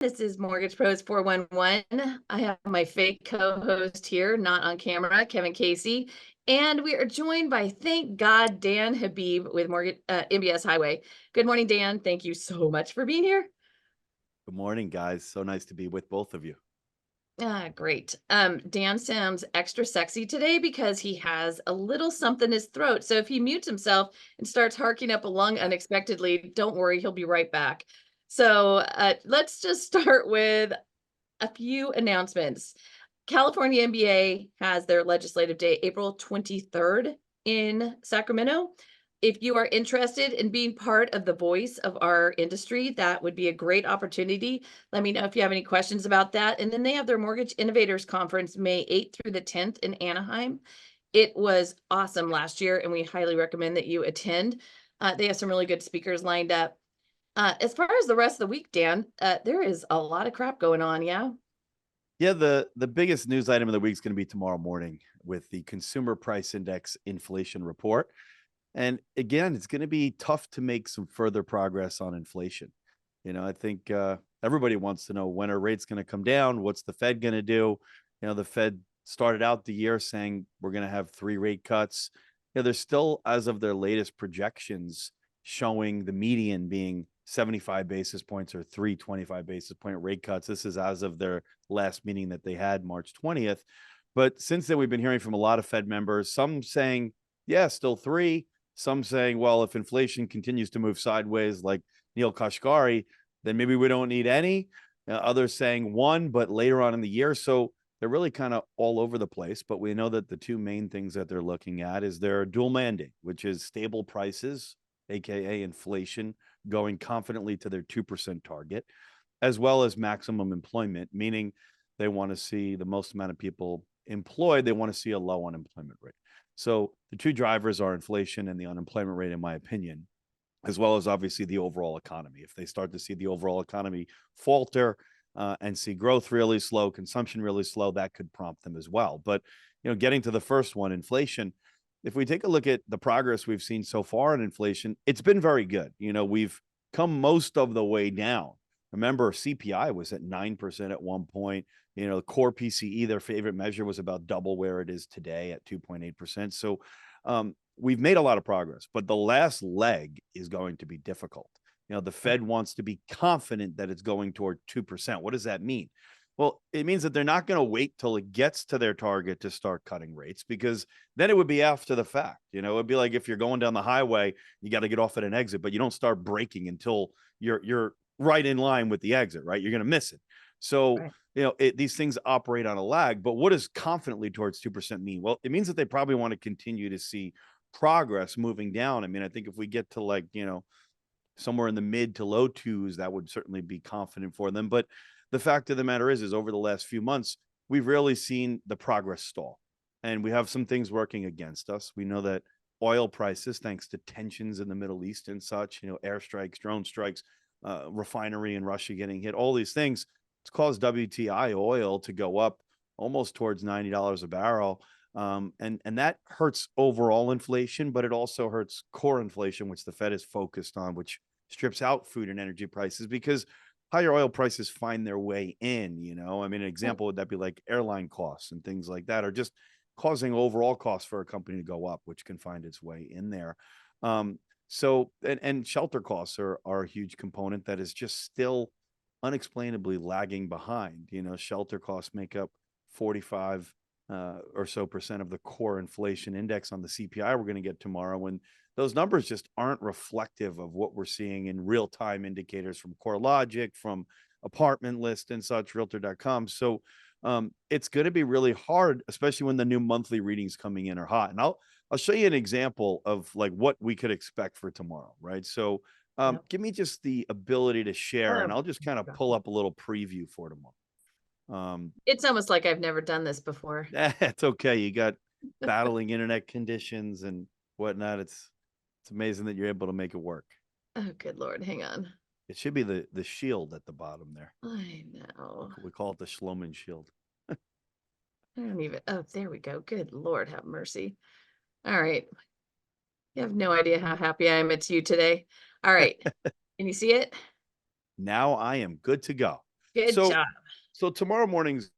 This is Mortgage Pros 411. I have my fake co-host here, not on camera, Kevin Casey, and we are joined by, thank God, Dan Habib with MBS Highway. Good morning, Dan. Thank you so much for being here. Good morning, guys. So nice to be with both of you. Great. Dan sounds extra sexy today because he has a little something in his throat. So if he mutes himself and starts harking up a lung unexpectedly, don't worry, he'll be right back. So let's just start with a few announcements. California MBA has their legislative day April 23rd in Sacramento. If you are interested in being part of the voice of our industry, that would be a great opportunity. Let me know if you have any questions about that. And then they have their Mortgage Innovators Conference May 8th through the 10th in Anaheim. It was awesome last year, and we highly recommend that you attend. They have some really good speakers lined up. As far as the rest of the week, Dan, there is a lot of crap going on, yeah? Yeah, the biggest news item of the week is going to be tomorrow morning with the Consumer Price Index inflation report. And again, it's going to be tough to make some further progress on inflation. I think everybody wants to know, when are rates going to come down? What's the Fed going to do? The Fed started out the year saying we're going to have 3 rate cuts. They're still, as of their latest projections, showing the median being 75 basis points or 325 basis point rate cuts. This is as of their last meeting that they had March 20th. But since then, we've been hearing from a lot of Fed members, some saying, yeah, still 3. Some saying, well, if inflation continues to move sideways, like Neil Kashkari, then maybe we don't need any. Others saying 1, but later on in the year. So they're really kind of all over the place. But we know that the 2 main things that they're looking at is their dual mandate, which is stable prices, aka inflation, going confidently to their 2% target, as well as maximum employment, meaning they want to see the most amount of people employed. They want to see a low unemployment rate. So the 2 drivers are inflation and the unemployment rate, in my opinion, as well as obviously the overall economy. If they start to see the overall economy falter and see growth really slow, consumption really slow, that could prompt them as well. But, getting to the first one, inflation, if we take a look at the progress we've seen so far in inflation, it's been very good. We've come most of the way down. Remember, CPI was at 9% at one point. The core PCE, their favorite measure, was about double where it is today at 2.8%. So we've made a lot of progress, but the last leg is going to be difficult. The Fed wants to be confident that it's going toward 2%. What does that mean? Well, it means that they're not going to wait till it gets to their target to start cutting rates, because then it would be after the fact. It'd be like if you're going down the highway, you got to get off at an exit, but you don't start braking until you're right in line with the exit, right? You're going to miss it. So, right. These things operate on a lag. But what does confidently towards 2% mean? Well, it means that they probably want to continue to see progress moving down. I mean, I think if we get to somewhere in the mid to low 2s, that would certainly be confident for them. But the fact of the matter is over the last few months, we've really seen the progress stall, and we have some things working against us. We know that oil prices, thanks to tensions in the Middle East and such, airstrikes, drone strikes, refinery in Russia getting hit, all these things, it's caused WTI oil to go up almost towards $90 a barrel. And that hurts overall inflation, but it also hurts core inflation, which the Fed is focused on, which strips out food and energy prices, because higher oil prices find their way in. I mean, an example would that be like airline costs and things like that are just causing overall costs for a company to go up, which can find its way in there. So shelter costs are a huge component that is just still unexplainably lagging behind. Shelter costs make up 45 or so percent of the core inflation index on the CPI we're going to get tomorrow. And those numbers just aren't reflective of what we're seeing in real-time indicators from CoreLogic, from Apartment List and such, Realtor.com. So it's going to be really hard, especially when the new monthly readings coming in are hot. And I'll show you an example of like what we could expect for tomorrow, right? So give me just the ability to share, and I'll just kind of pull up a little preview for tomorrow. It's almost like I've never done this before. It's okay. You got battling internet conditions and whatnot. It's amazing that you're able to make it work. Oh, good Lord. Hang on. It should be the shield at the bottom there. I know. We call it the Schloman shield. I don't even. Oh, there we go. Good Lord, have mercy. All right. You have no idea how happy I am it's you today. All right. Can you see it? Now I am good to go. Good So job. so tomorrow morning's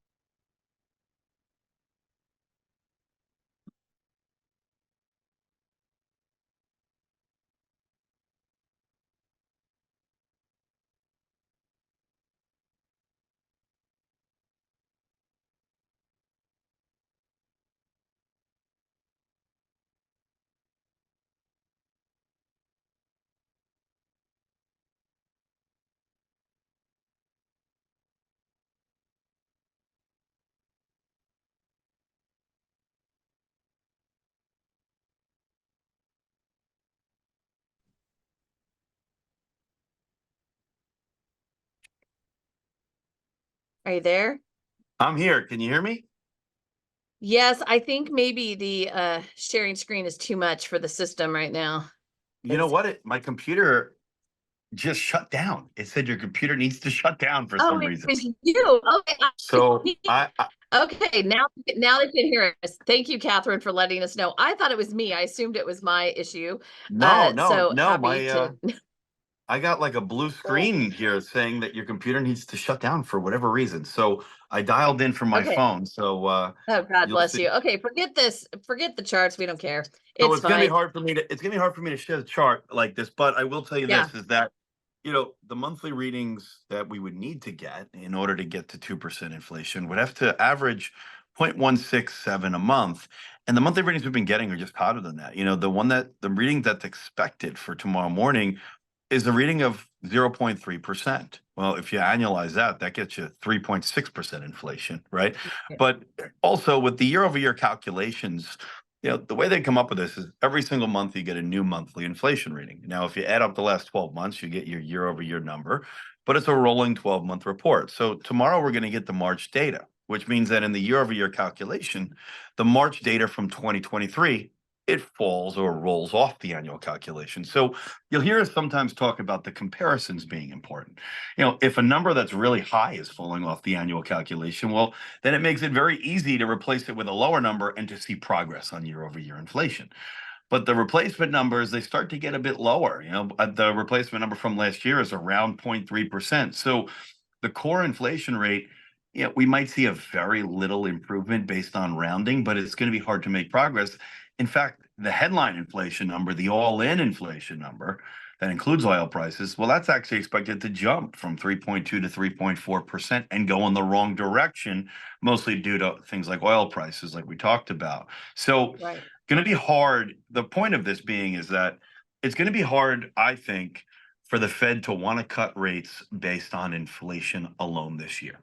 Are you there? I'm here. Can you hear me? Yes, I think maybe the sharing screen is too much for the system right now. You know 'Cause what? My computer just shut down. It said your computer needs to shut down for oh, some it reason. was you. Okay. So Okay, now they can hear us. Thank you, Catherine, for letting us know. I thought it was me. I assumed it was my issue. So no, happy to. I got like a blue screen here saying that your computer needs to shut down for whatever reason. So I dialed in from my Okay. phone. So Oh, God you'll bless see. you. Okay, forget this. Forget the charts. We don't care. So It's it's gonna be fine. hard for me to share the chart like this, but I will tell you Yeah. this is that the monthly readings that we would need to get in order to get to 2% inflation would have to average 0.167 a month. And the monthly readings we've been getting are just hotter than that. The reading that's expected for tomorrow morning is the reading of 0.3%. Well, if you annualize that, that gets you 3.6% inflation, right? Yeah. But also with the year over year calculations, the way they come up with this is every single month you get a new monthly inflation reading. Now, if you add up the last 12 months, you get your year over year number, but it's a rolling 12-month report. So tomorrow we're going to get the March data, which means that in the year over year calculation, the March data from 2023, it falls or rolls off the annual calculation. So you'll hear us sometimes talk about the comparisons being important. If a number that's really high is falling off the annual calculation, well, then it makes it very easy to replace it with a lower number and to see progress on year over year inflation. But the replacement numbers, they start to get a bit lower. The replacement number from last year is around 0.3%. So the core inflation rate, we might see a very little improvement based on rounding, but it's going to be hard to make progress. In fact, the headline inflation number, the all-in inflation number that includes oil prices, well, that's actually expected to jump from 3.2 to 3.4% and go in the wrong direction, mostly due to things like oil prices, like we talked about. So, Right. going to be hard. The point of this being is that it's going to be hard, I think, for the Fed to want to cut rates based on inflation alone this year.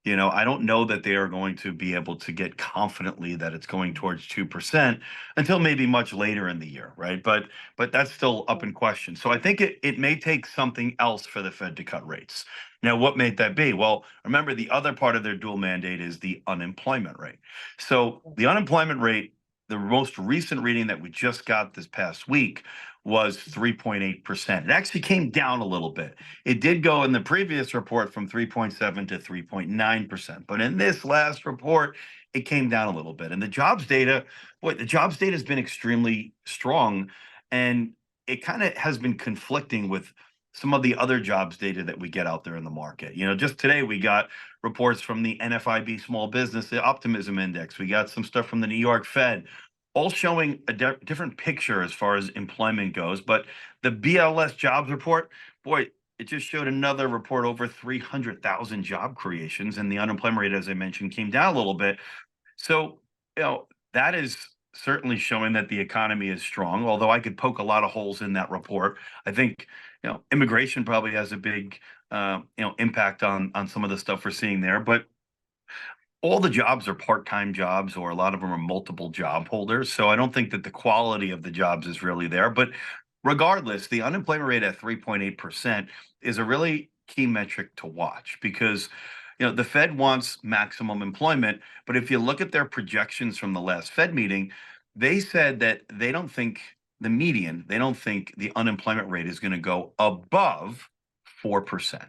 I don't know that they are going to be able to get confidently that it's going towards 2% until maybe much later in the year, right? But that's still up in question. So I think it may take something else for the Fed to cut rates. Now, what may that be? Well, remember the other part of their dual mandate is the unemployment rate. So the unemployment rate, the most recent reading that we just got this past week was 3.8%. It actually came down a little bit. It did go in the previous report from 3.7 to 3.9%. But in this last report, it came down a little bit. And the jobs data, boy, the jobs data has been extremely strong. And it kind of has been conflicting with some of the other jobs data that we get out there in the market. Just today we got reports from the NFIB Small Business the Optimism Index. We got some stuff from the New York Fed, all showing a different picture as far as employment goes. But the BLS jobs report, boy, it just showed another report over 300,000 job creations, and the unemployment rate, as I mentioned, came down a little bit. So, that is certainly showing that the economy is strong, although I could poke a lot of holes in that report. I think, immigration probably has a big, impact on some of the stuff we're seeing there. But all the jobs are part-time jobs, or a lot of them are multiple job holders. So I don't think that the quality of the jobs is really there. But regardless, the unemployment rate at 3.8% is a really key metric to watch, because the Fed wants maximum employment. But if you look at their projections from the last Fed meeting, they said that they don't think the unemployment rate is going to go above 4%.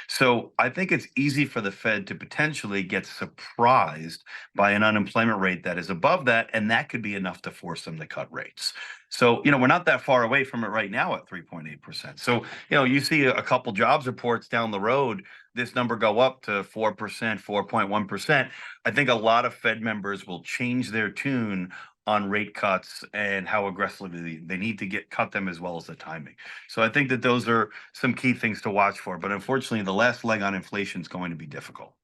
So I think it's easy for the Fed to potentially get surprised by an unemployment rate that is above that, and that could be enough to force them to cut rates. So, we're not that far away from it right now at 3.8%. So, you see a couple jobs reports down the road, this number go up to 4%, 4.1%. I think a lot of Fed members will change their tune on rate cuts and how aggressively they need to cut them, as well as the timing. So I think that those are some key things to watch for. But unfortunately, the last leg on inflation is going to be difficult.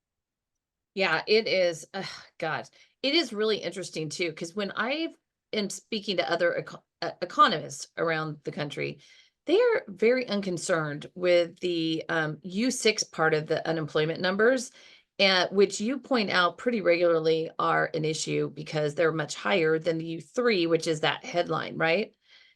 Yeah, it is. God, it is really interesting too, because when I am speaking to other economists around the country, they are very unconcerned with the U6 part of the unemployment numbers, and which you point out pretty regularly are an issue because they're much higher than the U3, which is that headline, right?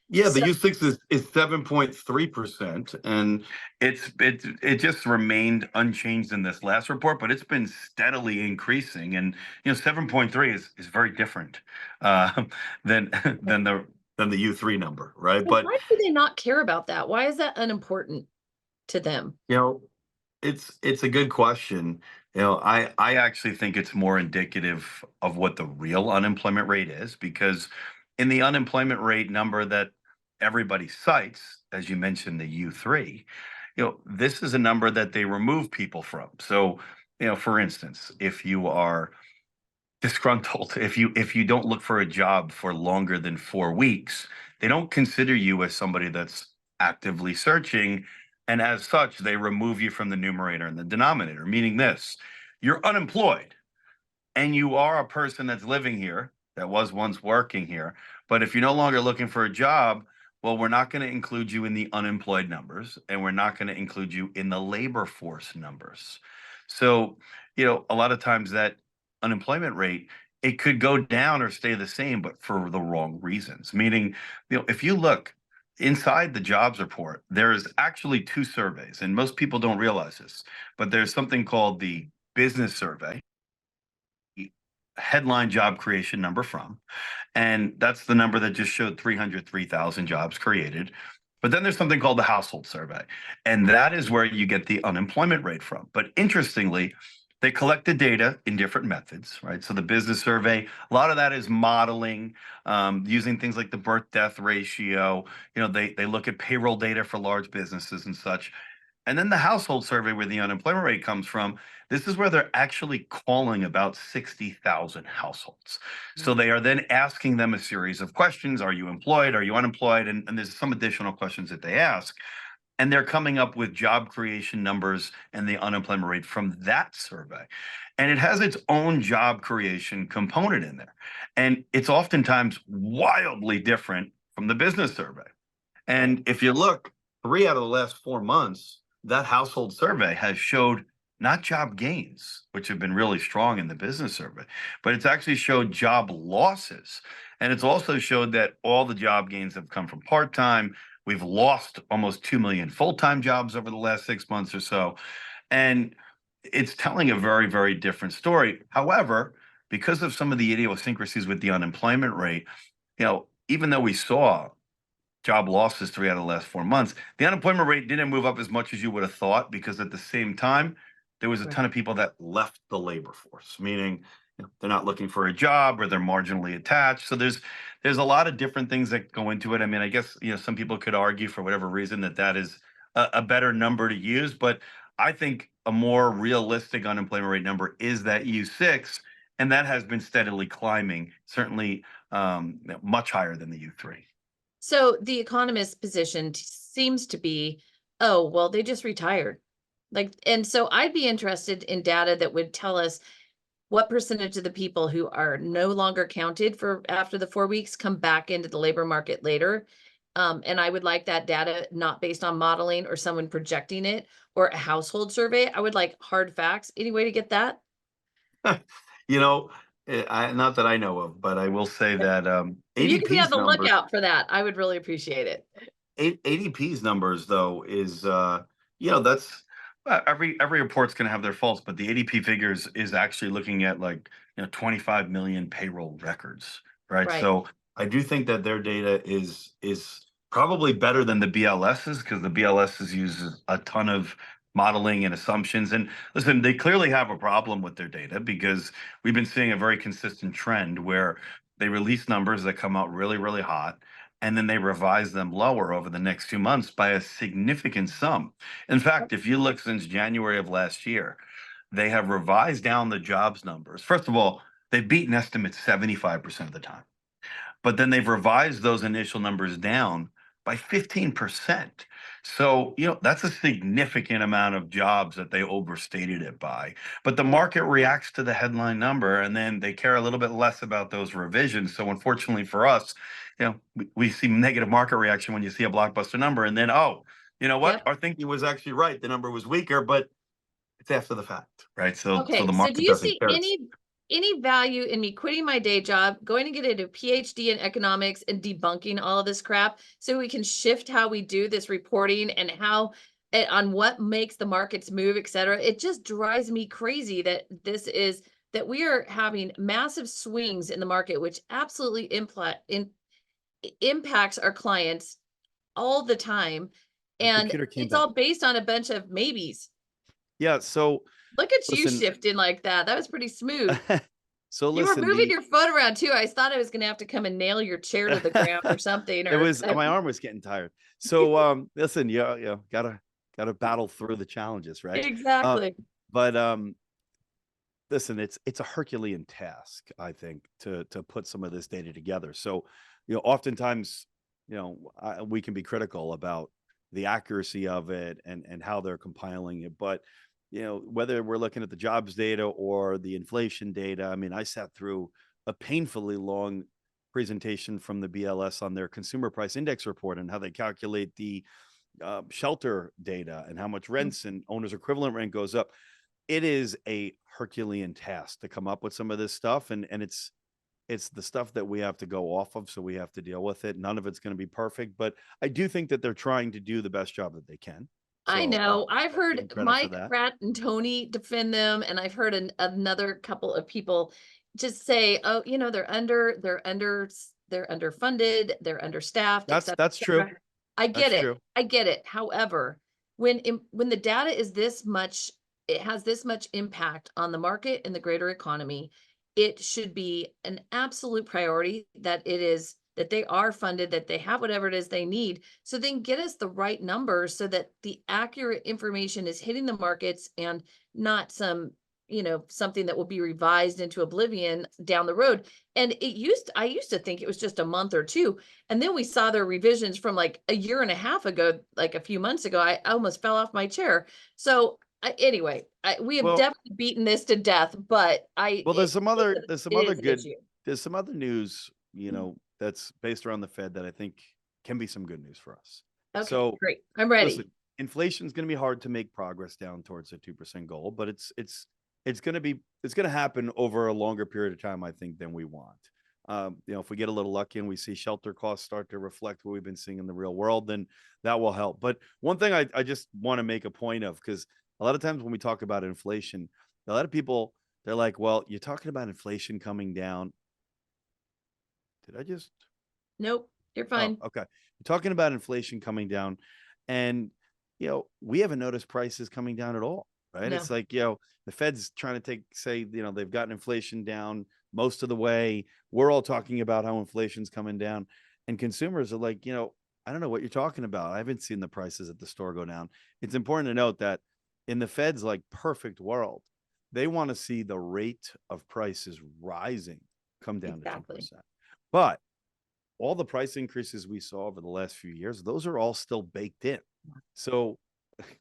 Yeah, the So U6 is 7.3%, and it just remained unchanged in this last report, but it's been steadily increasing. And 7.3 is very different uh, than than the U3 number, right? so But why do they not care about that? Why is that unimportant to them? you know, it's a good question. I actually think it's more indicative of what the real unemployment rate is, because in the unemployment rate number that everybody cites, as you mentioned, the U3, this is a number that they remove people from. So, for instance, if you are disgruntled, if you don't look for a job for longer than 4 weeks, they don't consider you as somebody that's actively searching, and as such they remove you from the numerator and the denominator, meaning this: you're unemployed and you are a person that's living here, that was once working here, but if you're no longer looking for a job, well, we're not going to include you in the unemployed numbers, and we're not going to include you in the labor force numbers. So, a lot of times that unemployment rate, it could go down or stay the same, but for the wrong reasons. Meaning, if you look inside the jobs report, there's actually two surveys, and most people don't realize this, but there's something called the business survey, headline job creation number from, and that's the number that just showed 303,000 jobs created. But then there's something called the household survey, and that is where you get the unemployment rate from. But interestingly, they collect the data in different methods, right? So the business survey, a lot of that is modeling, using things like the birth death ratio. They look at payroll data for large businesses and such. And then the household survey, where the unemployment rate comes from, this is where they're actually calling about 60,000 households. So they are then asking them a series of questions. Are you employed? Are you unemployed? And there's some additional questions that they ask. And they're coming up with job creation numbers and the unemployment rate from that survey. And it has its own job creation component in there. And it's oftentimes wildly different from the business survey. And if you look, 3 out of the last 4 months, that household survey has showed not job gains, which have been really strong in the business survey, but it's actually showed job losses. And it's also showed that all the job gains have come from part-time. We've lost almost 2 million full-time jobs over the last 6 months or so. And it's telling a very, very different story. However, because of some of the idiosyncrasies with the unemployment rate, even though we saw job losses 3 out of the last 4 months, the unemployment rate didn't move up as much as you would have thought, because at the same time, there was a ton of people that left the labor force, meaning they're not looking for a job, or they're marginally attached. So there's a lot of different things that go into it. I mean, I guess some people could argue, for whatever reason, that is a better number to use, but I think a more realistic unemployment rate number is that U6, and that has been steadily climbing, certainly much higher than the U3. So the economist's position seems to be, oh, well, they just retired. And so I'd be interested in data that would tell us what percentage of the people who are no longer counted for after the 4 weeks come back into the labor market later. And I would like that data not based on modeling or someone projecting it or a household survey. I would like hard facts. Any way to get that? You know, not that I know of, but I will say that If you could be on ADP's the numbers, lookout for that, I would really appreciate it. ADP's numbers though is that's every report's going to have their faults, but the ADP figures is actually looking at, like, 25 million payroll records, right? Right. So I do think that their data is probably better than the BLSs because the BLSs uses a ton of modeling and assumptions. And listen, they clearly have a problem with their data because we've been seeing a very consistent trend where they release numbers that come out really, really hot, and then they revise them lower over the next 2 months by a significant sum. In fact, if you look since January of last year, they have revised down the jobs numbers. First of all, they've beaten estimates 75% of the time, but then they've revised those initial numbers down by 15%. So, that's a significant amount of jobs that they overstated it by. But the market reacts to the headline number and then they care a little bit less about those revisions. So, unfortunately for us, we see negative market reaction when you see a blockbuster number. And then, oh, you know what? Yep. Our thinking was actually right. The number was weaker, but it's after the fact, right? So Okay, the so do market you doesn't see care. any value in me quitting my day job, going to get a PhD in economics and debunking all of this crap so we can shift how we do this reporting and how on what makes the markets move, et cetera? It just drives me crazy that that we are having massive swings in the market, which absolutely impacts our clients all the time. My And computer came it's back. all based on a bunch of maybes. Yeah. So Look at you listen, shifting like that. That was pretty smooth. so You were listen, moving your phone around too. I thought I was gonna have to come and nail your chair to the ground or something, it or was my arm was getting tired. So listen, gotta battle through the challenges, right? Uh, exactly. but listen, it's a Herculean task, I think, to put some of this data together. So, oftentimes, we can be critical about the accuracy of it and how they're compiling it. But, whether we're looking at the jobs data or the inflation data, I mean, I sat through a painfully long presentation from the BLS on their consumer price index report and how they calculate the shelter data and how much rents and owner's equivalent rent goes up. It is a Herculean task to come up with some of this stuff, and it's the stuff that we have to go off of, so we have to deal with it. None of it's going to be perfect, but I do think that they're trying to do the best job that they can. I So know. I've I'll give them heard credit for Mike, that. Pratt, and Tony defend them, and I've heard another couple of people just say, "Oh, they're underfunded, they're understaffed, et That's true. cetera." I get That's it. true. I get it. However, when the data is this much, it has this much impact on the market and the greater economy, it should be an absolute priority that they are funded, that they have whatever it is they need. So then get us the right numbers so that the accurate information is hitting the markets and not something that will be revised into oblivion down the road. And I used to think it was just a month or two. And then we saw their revisions from like a year and a half ago, like a few months ago. I almost fell off my chair. So anyway, we have Well, definitely beaten this to death, but well, there's some other it is an good issue. there's some other news, that's based around the Fed that I think can be some good news for us. Okay, So great. I'm ready. listen, inflation is going to be hard to make progress down towards the 2% goal, but it's going to happen over a longer period of time, I think, than we want. If we get a little lucky and we see shelter costs start to reflect what we've been seeing in the real world, then that will help. But one thing I just want to make a point of, because a lot of times when we talk about inflation, a lot of people, they're like, well, you're talking about inflation coming down. Did I just? Nope, you're Oh, fine. okay. We're talking about inflation coming down, and we haven't noticed prices coming down at all, right? No. It's like, the Fed's trying to say, they've gotten inflation down most of the way. We're all talking about how inflation's coming down, and consumers are like, I don't know what you're talking about. I haven't seen the prices at the store go down. It's important to note that in the Fed's like perfect world, they want to see the rate of prices rising come down to Exactly. 2%. But all the price increases we saw over the last few years, those are all still baked in. So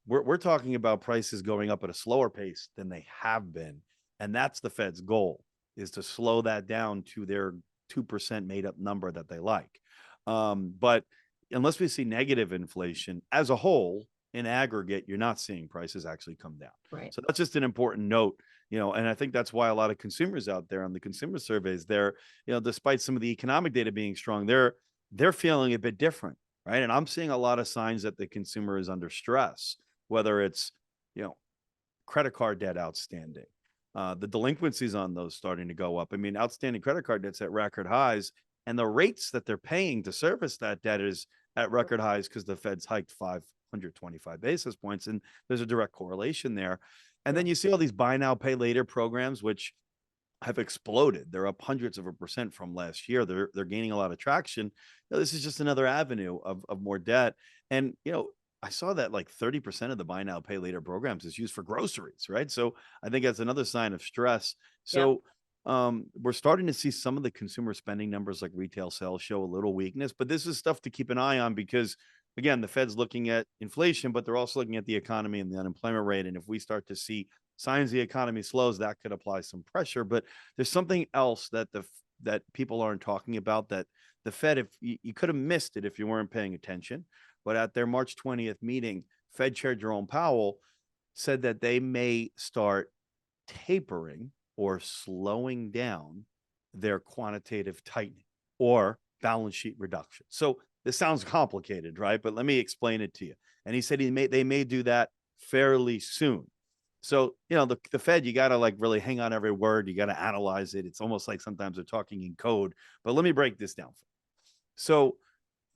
we're talking about prices going up at a slower pace than they have been. And that's the Fed's goal, is to slow that down to their 2% made up number that they like. But unless we see negative inflation as a whole, in aggregate, you're not seeing prices actually come down. Right. So that's just an important note, and I think that's why a lot of consumers out there on the consumer surveys, they're, despite some of the economic data being strong, they're feeling a bit different, right? And I'm seeing a lot of signs that the consumer is under stress, whether it's, credit card debt outstanding, the delinquencies on those starting to go up. I mean, outstanding credit card debt's at record highs, and the rates that they're paying to service that debt is at record highs because the Fed's hiked 525 basis points. And there's a direct correlation there. And then you see all these buy now, pay later programs, which have exploded. They're up hundreds of a percent from last year. They're gaining a lot of traction. You know, this is just another avenue of more debt. And, you know, I saw that like 30% of the buy now, pay later programs is used for groceries, right? So I think that's another sign of stress. So we're starting to see some of the consumer spending numbers like retail sales show a little weakness, but this is stuff to keep an eye on because again, the Fed's looking at inflation, but they're also looking at the economy and the unemployment rate. And if we start to see signs the economy slows, that could apply some pressure. But there's something else that that people aren't talking about that the Fed, if you could have missed it if you weren't paying attention, but at their March 20th meeting, Fed Chair Jerome Powell said that they may start tapering or slowing down their quantitative tightening or balance sheet reduction. So this sounds complicated, right? But let me explain it to you. And he said they may do that fairly soon. So, you know, the Fed, you got to like really hang on every word. You got to analyze it. It's almost like sometimes they're talking in code, but let me break this down. So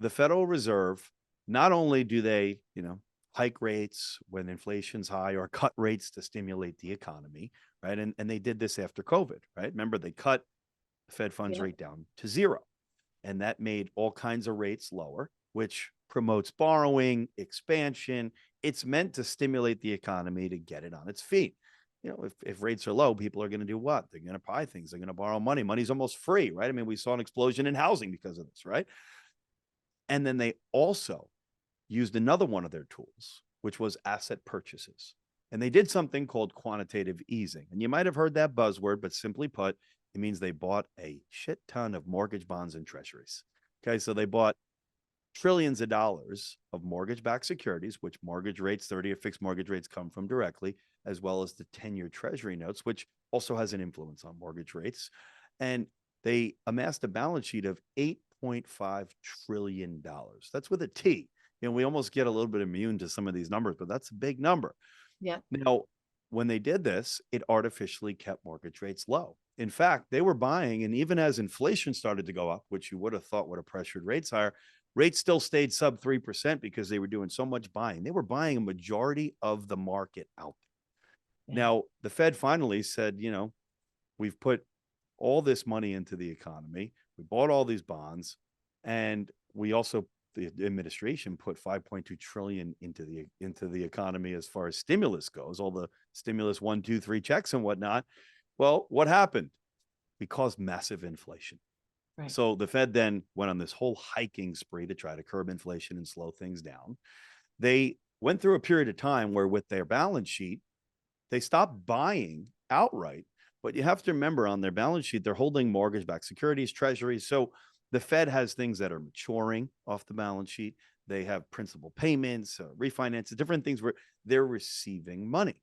the Federal Reserve, not only do they, you know, hike rates when inflation's high or cut rates to stimulate the economy, right? And they did this after COVID, right? Remember, they cut the Fed funds rate down to 0. And that made all kinds of rates lower, which promotes borrowing, expansion. It's meant to stimulate the economy to get it on its feet. You know, if rates are low, people are going to do what? They're going to buy things. They're going to borrow money. Money's almost free, right? I mean, we saw an explosion in housing because of this, right? And then they also used another one of their tools, which was asset purchases. And they did something called quantitative easing. And you might have heard that buzzword, but simply put, it means they bought a shit ton of mortgage bonds and treasuries. Okay, so they bought trillions of dollars of mortgage-backed securities, which mortgage rates, 30-year fixed mortgage rates come from directly, as well as the 10-year treasury notes, which also has an influence on mortgage rates. And they amassed a balance sheet of $8.5 trillion. That's with a T. You know, we almost get a little bit immune to some of these numbers, but that's a big number. Yeah. Now, when they did this, it artificially kept mortgage rates low. In fact, they were buying, and even as inflation started to go up, which you would have thought would have pressured rates higher, rates still stayed sub 3% because they were doing so much buying. They were buying a majority of the market out there. Yeah. Now, the Fed finally said, you know, we've put all this money into the economy. We bought all these bonds, and we also, the administration put 5.2 trillion into the economy as far as stimulus goes, all the stimulus 1, 2, 3 checks and whatnot. Well, what happened? We caused massive inflation. Right. So the Fed then went on this whole hiking spree to try to curb inflation and slow things down. They went through a period of time where with their balance sheet, they stopped buying outright. But you have to remember on their balance sheet, they're holding mortgage-backed securities, treasuries. So the Fed has things that are maturing off the balance sheet. They have principal payments, refinances, different things where they're receiving money.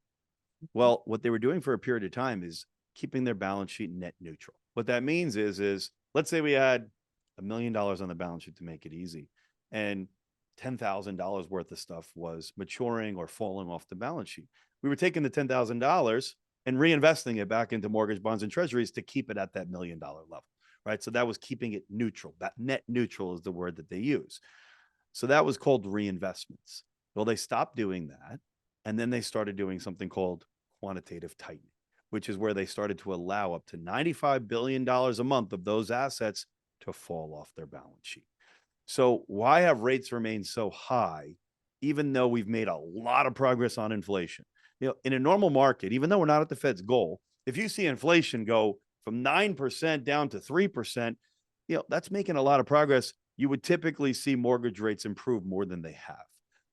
Well, what they were doing for a period of time is keeping their balance sheet net neutral. What that means is let's say we had $1 million on the balance sheet to make it easy, and $10,000 worth of stuff was maturing or falling off the balance sheet. We were taking the $10,000 and reinvesting it back into mortgage bonds and treasuries to keep it at that $1 million level, right? So that was keeping it neutral. That net neutral is the word that they use. So that was called reinvestments. Well, they stopped doing that. And then they started doing something called quantitative tightening, which is where they started to allow up to $95 billion a month of those assets to fall off their balance sheet. So why have rates remained so high, even though we've made a lot of progress on inflation? You know, in a normal market, even though we're not at the Fed's goal, if you see inflation go from 9% down to 3%, you know, that's making a lot of progress. You would typically see mortgage rates improve more than they have.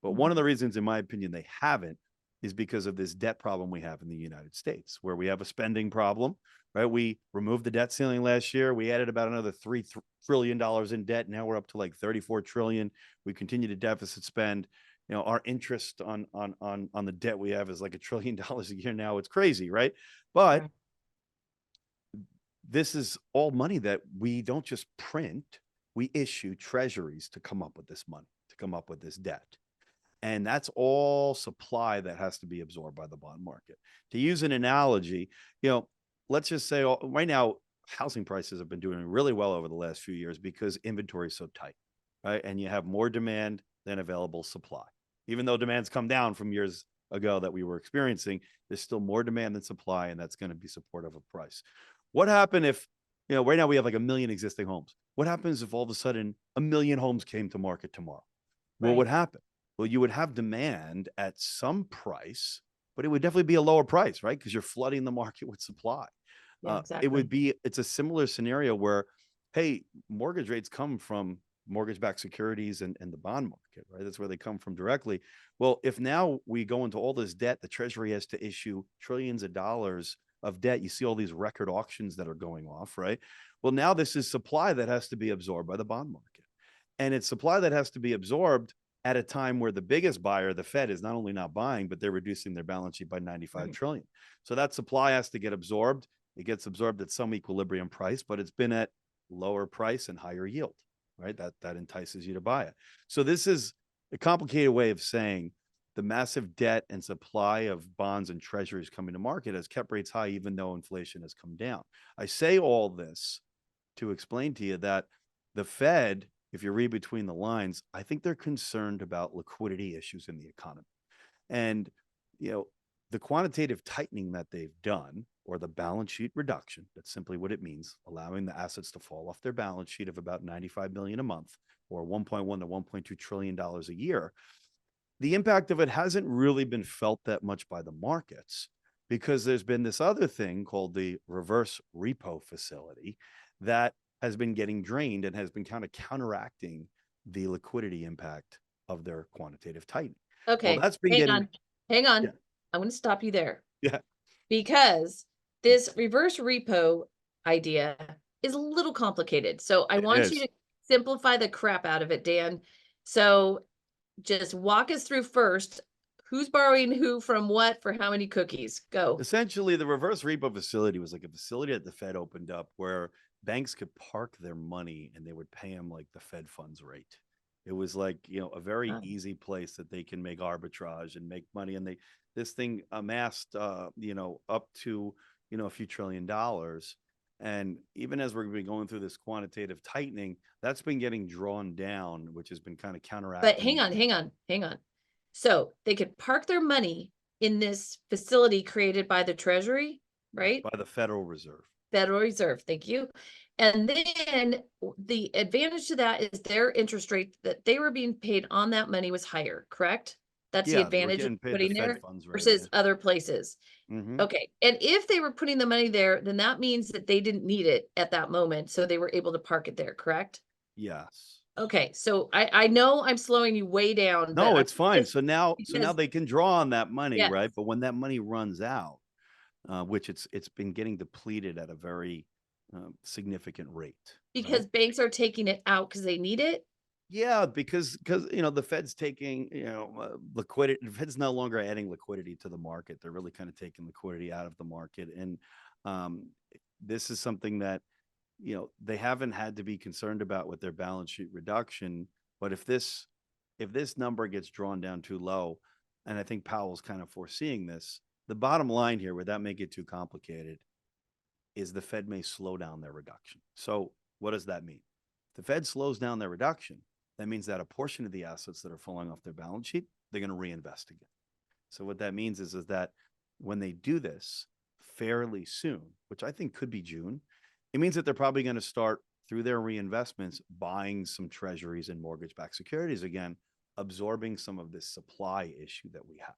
But one of the reasons, in my opinion, they haven't is because of this debt problem we have in the United States, where we have a spending problem, right? We removed the debt ceiling last year. We added about another $3 trillion in debt. Now we're up to like 34 trillion. We continue to deficit spend. You know, our interest on the debt we have is like $1 trillion a year now. It's crazy, right? But this is all money that we don't just print. We issue treasuries to come up with this money, to come up with this debt. And that's all supply that has to be absorbed by the bond market. To use an analogy, you know, let's just say right now, housing prices have been doing really well over the last few years because inventory is so tight, right? And you have more demand than available supply. Even though demand's come down from years ago that we were experiencing, there's still more demand than supply, and that's going to be supportive of price. What happened if, right now we have like 1 million existing homes. What happens if all of a sudden 1 million homes came to market tomorrow? Well, what would happen? Well, you would have demand at some price, but it would definitely be a lower price, right? Because you're flooding the market with supply. Yeah, exactly. It's a similar scenario where, hey, mortgage rates come from mortgage-backed securities and the bond market, right? That's where they come from directly. Well, if now we go into all this debt, the Treasury has to issue trillions of dollars of debt. You see all these record auctions that are going off, right? Well, now this is supply that has to be absorbed by the bond market. And it's supply that has to be absorbed at a time where the biggest buyer, the Fed, is not only not buying, but they're reducing their balance sheet by 95 trillion. So that supply has to get absorbed. It gets absorbed at some equilibrium price, but it's been at lower price and higher yield, right? That entices you to buy it. So this is a complicated way of saying the massive debt and supply of bonds and treasuries coming to market has kept rates high, even though inflation has come down. I say all this to explain to you that the Fed, if you read between the lines, I think they're concerned about liquidity issues in the economy. And, the quantitative tightening that they've done, or the balance sheet reduction, that's simply what it means, allowing the assets to fall off their balance sheet of about 95 million a month, or 1.1 to 1.2 trillion dollars a year. The impact of it hasn't really been felt that much by the markets, because there's been this other thing called the Reverse Repo Facility that has been getting drained and has been kind of counteracting the liquidity impact of their quantitative tightening. Okay, well, that's been hang on. Yeah. I'm going to stop you there. Yeah. Because this reverse repo idea is a little complicated. So I want you to simplify the crap out of it, Dan. So just walk us through first. Who's borrowing who from what for how many cookies? Go. Essentially, the Reverse Repo Facility was like a facility that the Fed opened up where banks could park their money and they would pay them like the Fed funds rate. It was like, a very easy place that they can make arbitrage and make money. And this thing amassed, up to, a few $1 trillion. And even as we've been going through this quantitative tightening, that's been getting drawn down, which has been kind of counteracting. But hang on. So they could park their money in this facility created by the Treasury, right? By the Federal Reserve. Federal Reserve, thank you. And then the advantage to that is their interest rate that they were being paid on that money was higher, correct? That's the advantage of putting there versus other places. Okay. And if they were putting the money there, then that means that they didn't need it at that moment. So they were able to park it there, correct? Yes. Okay. So I know I'm slowing you way down. No, it's fine. So now they can draw on that money, Yes. right? But when that money runs out, which it's been getting depleted at a very significant rate. Because right? banks are taking it out because they need it. Yeah, because the Fed's taking liquidity. The Fed's no longer adding liquidity to the market. They're really kind of taking liquidity out of the market, and this is something that they haven't had to be concerned about with their balance sheet reduction. But if this number gets drawn down too low, and I think Powell's kind of foreseeing this, the bottom line here, without making it too complicated, is the Fed may slow down their reduction. So what does that mean? If the Fed slows down their reduction, that means that a portion of the assets that are falling off their balance sheet, they're going to reinvest again. So what that means is that when they do this fairly soon, which I think could be June, it means that they're probably going to start through their reinvestments buying some treasuries and mortgage-backed securities again, absorbing some of this supply issue that we have.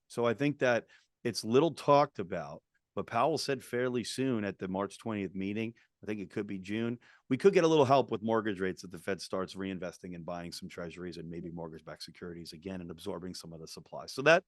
So I think that it's little talked about, but Powell said fairly soon at the March 20th meeting, I think it could be June, we could get a little help with mortgage rates if the Fed starts reinvesting and buying some treasuries and maybe mortgage-backed securities again and absorbing some of the supply. So that,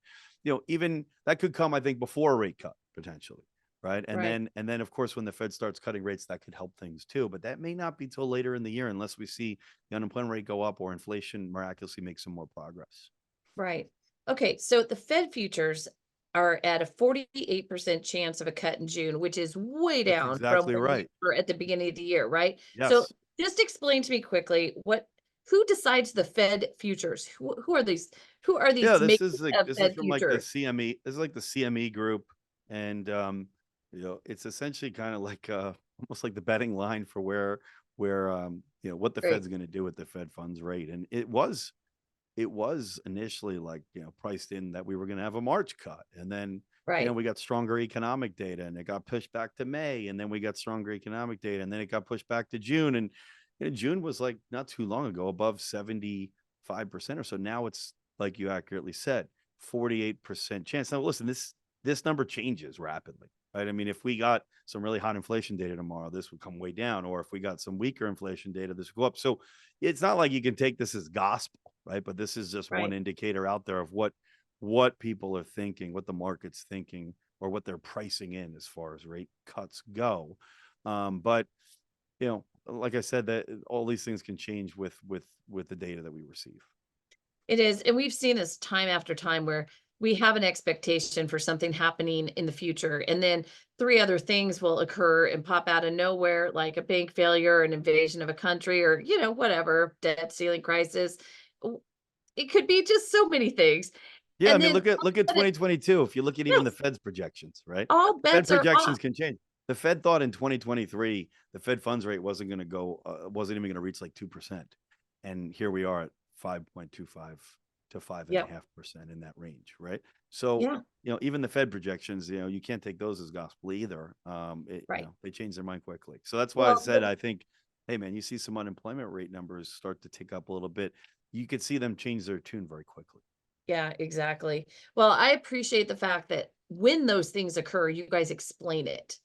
even that could come, I think, before a rate cut potentially. Right. And then, of course, when the Fed starts cutting rates, that could help things, too. But that may not be till later in the year unless we see the unemployment rate go up or inflation miraculously make some more progress. Right. OK, so the Fed futures are at a 48% chance of a cut in June, which is way down exactly from when we were at the beginning of the year. Right. Yes. So just explain to me quickly who decides the Fed futures? Who are these? Who are these? Yeah, this is from futures? like the CME. This is like the CME group. And, it's essentially kind of like almost like the betting line for where where what the Great. Fed's going to do with the Fed funds rate. And it was initially like, priced in that we were going to have a March cut. And then, Right. we got stronger economic data and it got pushed back to May. And then we got stronger economic data and then it got pushed back to June. And June was like not too long ago, above 75% or so. Now it's like you accurately said, 48% chance. Now, listen, this number changes rapidly, right? I mean, if we got some really hot inflation data tomorrow, this would come way down. Or if we got some weaker inflation data, this would go up. So it's not like you can take this as gospel, right? But this is just one Right. indicator out there of what people are thinking, what the market's thinking, or what they're pricing in as far as rate cuts go. But like I said, that all these things can change with the data that we receive. It is. And we've seen this time after time where we have an expectation for something happening in the future. And then three other things will occur and pop out of nowhere, like a bank failure, an invasion of a country, or, whatever, debt ceiling crisis. It could be just so many things. Yeah, I And mean, then look at all of a sudden, 2022. If you look at even the yes, Fed's projections, right? all Fed bets are projections off. can change. The Fed thought in 2023 the Fed funds rate wasn't going to go, wasn't even going to reach like 2%, and here we are at 5.25 to Yep. 5.5% in that range, right? So Yeah. even the Fed projections, you can't take those as gospel either. Right. They change their mind quickly. So that's why I Well, said I think, hey man, you see some unemployment rate numbers start to tick up a little bit. You could see them change their tune very quickly. yeah, exactly. Well, I appreciate the fact that when those things occur, you guys explain it.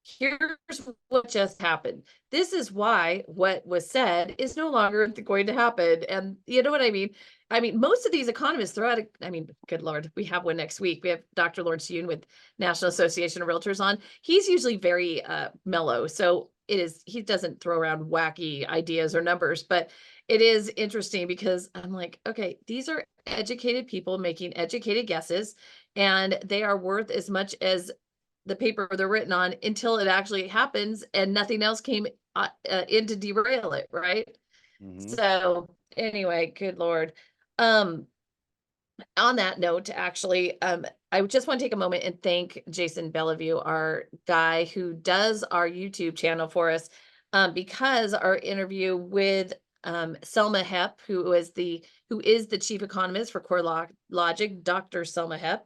Here's what just happened. This is why what was said is no longer going to happen. And you know what I mean? I mean, most of these economists throughout, I mean, good Lord, we have one next week. We have Dr. Lawrence Yun with National Association of Realtors on. He's usually very mellow. So he doesn't throw around wacky ideas or numbers, but it is interesting because I'm like, okay, these are educated people making educated guesses, and they are worth as much as the paper they're written on until it actually happens and nothing else came in to derail it, right? Mm-hmm. So anyway, good Lord. Um, on that note, actually, I just want to take a moment and thank Jason Bellevue, our guy who does our YouTube channel for us, because our interview with Selma Hepp, who is the chief economist for CoreLogic, Dr. Selma Hepp,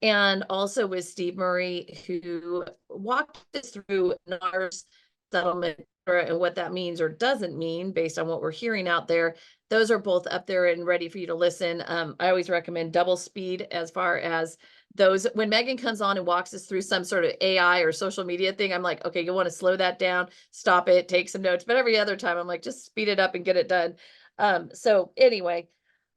and also with Steve Murray, who walked us through NAR's settlement and what that means or doesn't mean based on what we're hearing out there. Those are both up there and ready for you to listen. I always recommend double speed as far as those. When Megan comes on and walks us through some sort of AI or social media thing, I'm like, okay, you want to slow that down, stop it, take some notes. But every other time, I'm like, just speed it up and get it done. So anyway,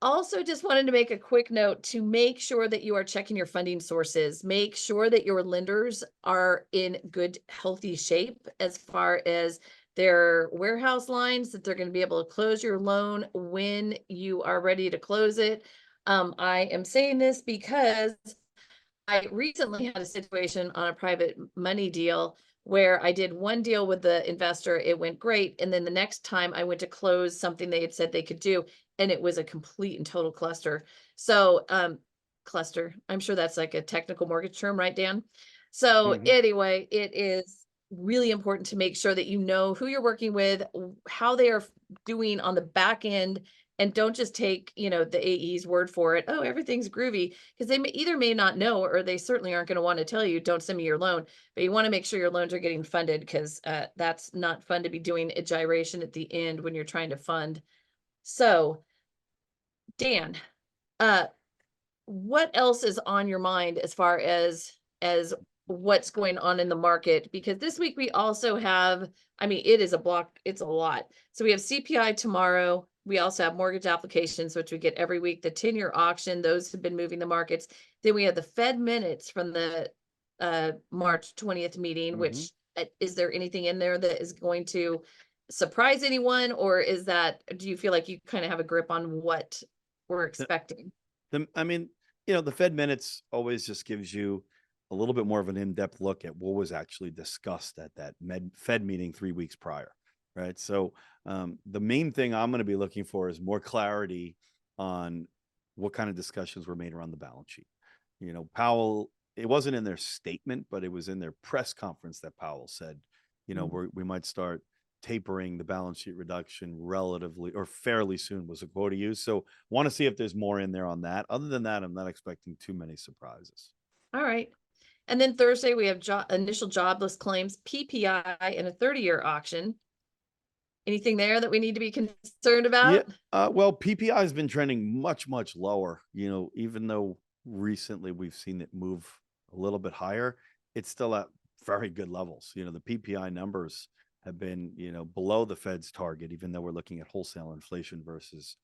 also just wanted to make a quick note to make sure that you are checking your funding sources. Make sure that your lenders are in good, healthy shape as far as their warehouse lines, that they're going to be able to close your loan when you are ready to close it. I am saying this because I recently had a situation on a private money deal where I did one deal with the investor. It went great. And then the next time I went to close something they had said they could do, and it was a complete and total cluster. So, cluster, I'm sure that's like a technical mortgage term, right, Dan? So Mm-hmm. anyway, it is really important to make sure that you know who you're working with, how they are doing on the back end, and don't just take, the AE's word for it. Oh, everything's groovy, because they may not know, or they certainly aren't going to want to tell you, don't send me your loan. But you want to make sure your loans are getting funded, because that's not fun to be doing a gyration at the end when you're trying to fund. So, Dan, uh, what else is on your mind as far as what's going on in the market? Because this week we also have, I mean, it is a block, it's a lot. So we have CPI tomorrow. We also have mortgage applications, which we get every week, the 10-year auction, those have been moving the markets. Then we have the Fed minutes from the March 20th meeting, Mm-hmm. which is there anything in there that is going to surprise anyone? Or do you feel like you kind of have a grip on what we're expecting? I mean, the Fed minutes always just gives you a little bit more of an in-depth look at what was actually discussed at that Fed meeting 3 weeks prior, right? So the main thing I'm going to be looking for is more clarity on what kind of discussions were made around the balance sheet. Powell, it wasn't in their statement, but it was in their press conference that Powell said, we might start tapering the balance sheet reduction relatively or fairly soon was a quote he used. So want to see if there's more in there on that. Other than that, I'm not expecting too many surprises. All right. And then Thursday, we have initial jobless claims, PPI, and a 30-year auction. Anything there that we need to be concerned Yeah. about? Well, PPI has been trending much, much lower. Even though recently we've seen it move a little bit higher, it's still at very good levels. The PPI numbers have been, below the Fed's target, even though we're looking at wholesale inflation versus